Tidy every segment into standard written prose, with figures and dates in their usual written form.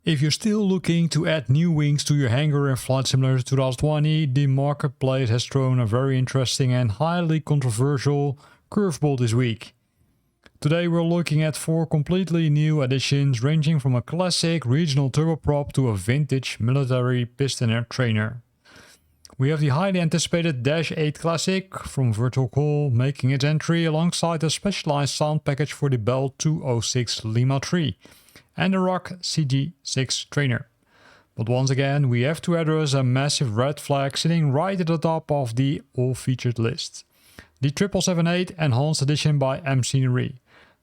If you're still looking to add new wings to your hangar in Flight Simulator 2020, the marketplace has thrown a very interesting and highly controversial curveball this week. Today we're looking at 4 completely new additions ranging from a classic regional turboprop to a vintage military piston air trainer. We have the highly anticipated Dash 8 Classic from Virtualcol making its entry alongside a specialized sound package for the Bell 206 Lima 3 and the Rock CG6 trainer. But once again, we have to address a massive red flag sitting right at the top of the all-featured list. The 778 Enhanced Edition by MScenery.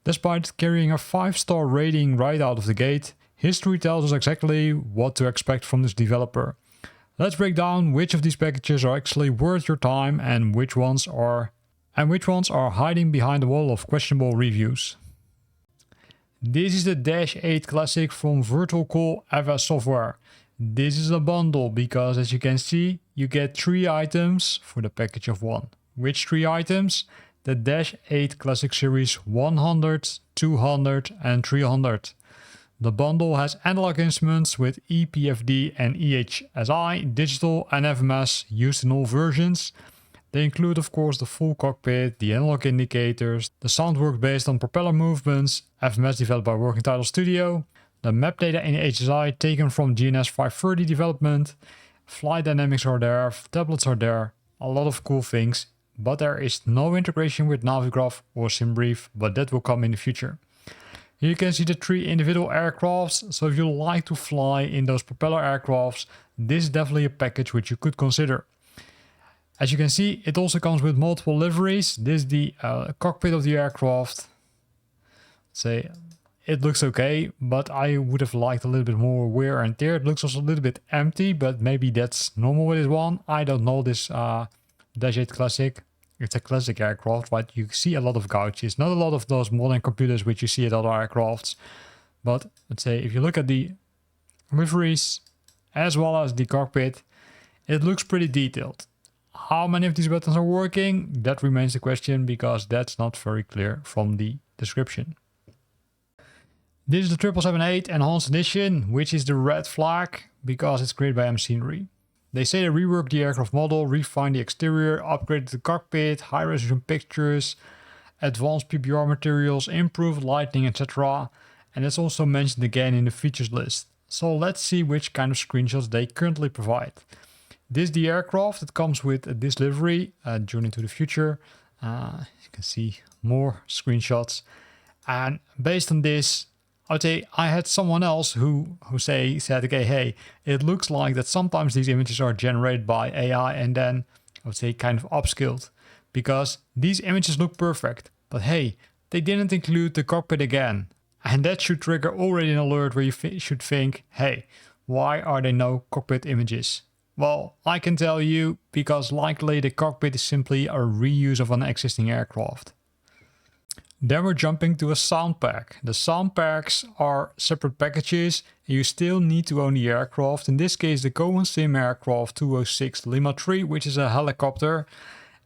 Despite carrying a 5-star rating right out of the gate, history tells us exactly what to expect from this developer. Let's break down which of these packages are actually worth your time and which ones are hiding behind the wall of questionable reviews. This is the Dash 8 Classic from Virtualcol FS Software. This is a bundle because, as you can see, you get 3 items for the package of 1. Which 3 items? The Dash 8 Classic Series 100, 200 and 300. The bundle has analog instruments with EPFD and EHSI, digital and FMS used in all versions. They include of course the full cockpit, the analog indicators, the sound works based on propeller movements, FMS developed by Working Title Studio, the map data in HSI taken from GNS 530 development, flight dynamics are there, tablets are there, a lot of cool things, but there is no integration with Navigraph or SimBrief, but that will come in the future. Here you can see the 3 individual aircrafts, so if you like to fly in those propeller aircrafts, this is definitely a package which you could consider. As you can see, it also comes with multiple liveries. This is the cockpit of the aircraft. Say, it looks okay, but I would have liked a little bit more wear and tear. It looks also a little bit empty, but maybe that's normal with this one. I don't know this Dash 8 Classic. It's a classic aircraft, but you see a lot of gouges. Not a lot of those modern computers which you see at other aircrafts. But let's say if you look at the liveries as well as the cockpit, it looks pretty detailed. How many of these buttons are working? That remains the question because that's not very clear from the description. This is the 778 Enhanced Edition, which is the red flag because it's created by MScenery. They say they reworked the aircraft model, refined the exterior, upgraded the cockpit, high-resolution pictures, advanced PBR materials, improved lighting, etc. And it's also mentioned again in the features list. So let's see which kind of screenshots they currently provide. This is the aircraft. It comes with this livery, Journey to the Future. You can see more screenshots. And based on this, I would say I had someone else who said, okay, hey, it looks like that sometimes these images are generated by AI and then I would say kind of upskilled. Because these images look perfect. But hey, they didn't include the cockpit again. And that should trigger already an alert where you should think, hey, why are there no cockpit images? Well, I can tell you, because likely the cockpit is simply a reuse of an existing aircraft. Then we're jumping to a sound pack. The sound packs are separate packages and you still need to own the aircraft. In this case, the Cohen Sim Aircraft 206 Lima 3, which is a helicopter.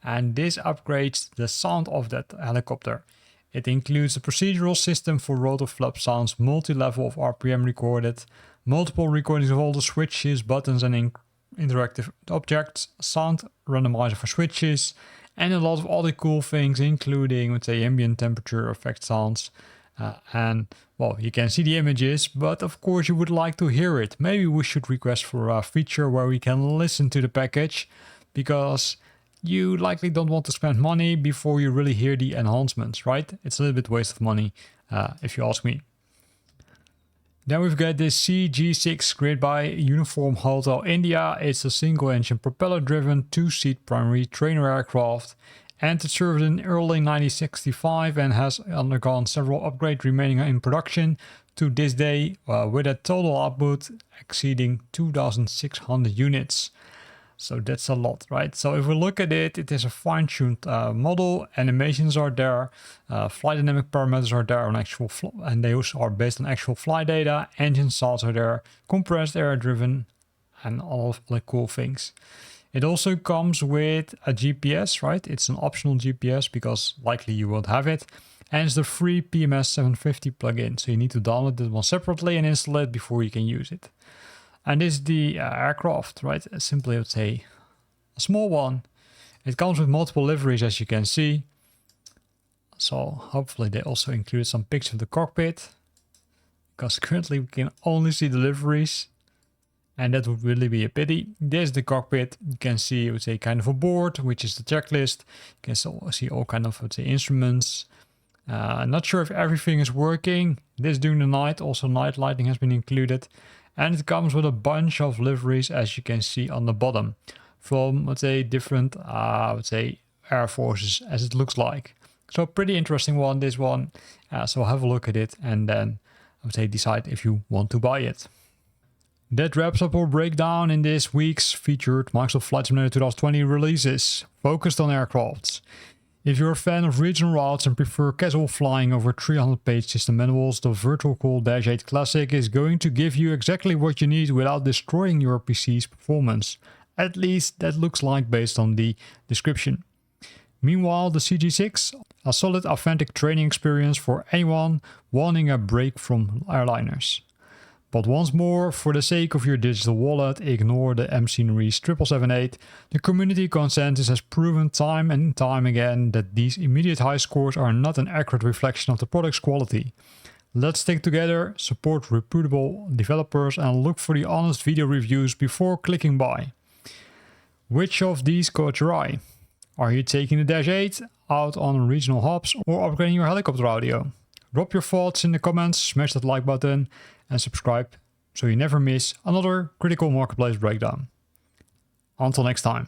And this upgrades the sound of that helicopter. It includes a procedural system for rotor flap sounds, multi-level of RPM recorded, multiple recordings of all the switches, buttons and interactive objects, sound randomizer for switches, and a lot of other cool things, including, let's say, ambient temperature effect sounds. And, well, you can see the images, but of course you would like to hear it. Maybe we should request for a feature where we can listen to the package, because you likely don't want to spend money before you really hear the enhancements, right? It's a little bit waste of money, if you ask me. Then we've got this CG6 created by Uniform Hotel India. It's a single-engine propeller-driven 2-seat primary trainer aircraft, and it served in early 1965 and has undergone several upgrades remaining in production to this day, with a total output exceeding 2,600 units. So that's a lot, right? So if we look at it, it is a fine-tuned model. Animations are there, flight dynamic parameters are there on actual, and those are based on actual flight data. Engine sounds are there, compressed air driven, and all of the cool things. It also comes with a GPS, right? It's an optional GPS because likely you won't have it. and it's the free PMS 750 plugin. So you need to download that one separately and install it before you can use it. And this is the aircraft, right? Simply, I would say, a small one. It comes with multiple liveries, as you can see. So hopefully they also included some pictures of the cockpit, because currently we can only see the liveries, and that would really be a pity. There's the cockpit. You can see, I would say, kind of a board, which is the checklist. You can still see all kind of, I would say, instruments. Not sure if everything is working. This during the night, also night lighting has been included. And it comes with a bunch of liveries, as you can see on the bottom, from, let's say, different, I would say, air forces, as it looks like. So pretty interesting one, this one. So have a look at it and then, I would say, decide if you want to buy it. That wraps up our breakdown in this week's featured Microsoft Flight Simulator 2020 releases, focused on aircrafts. If you're a fan of regional routes and prefer casual flying over 300-page system manuals, the Virtualcol -8 Classic is going to give you exactly what you need without destroying your PC's performance. At least that looks like based on the description. Meanwhile, the CG6, a solid authentic training experience for anyone wanting a break from airliners. But once more, for the sake of your digital wallet, ignore the MScenery 7778. The community consensus has proven time and time again that these immediate high scores are not an accurate reflection of the product's quality. Let's stick together, support reputable developers, and look for the honest video reviews before clicking buy. Which of these caught your eye? Are you taking the -8 out on regional hubs or upgrading your helicopter audio? Drop your thoughts in the comments, smash that like button and subscribe so you never miss another critical marketplace breakdown. Until next time.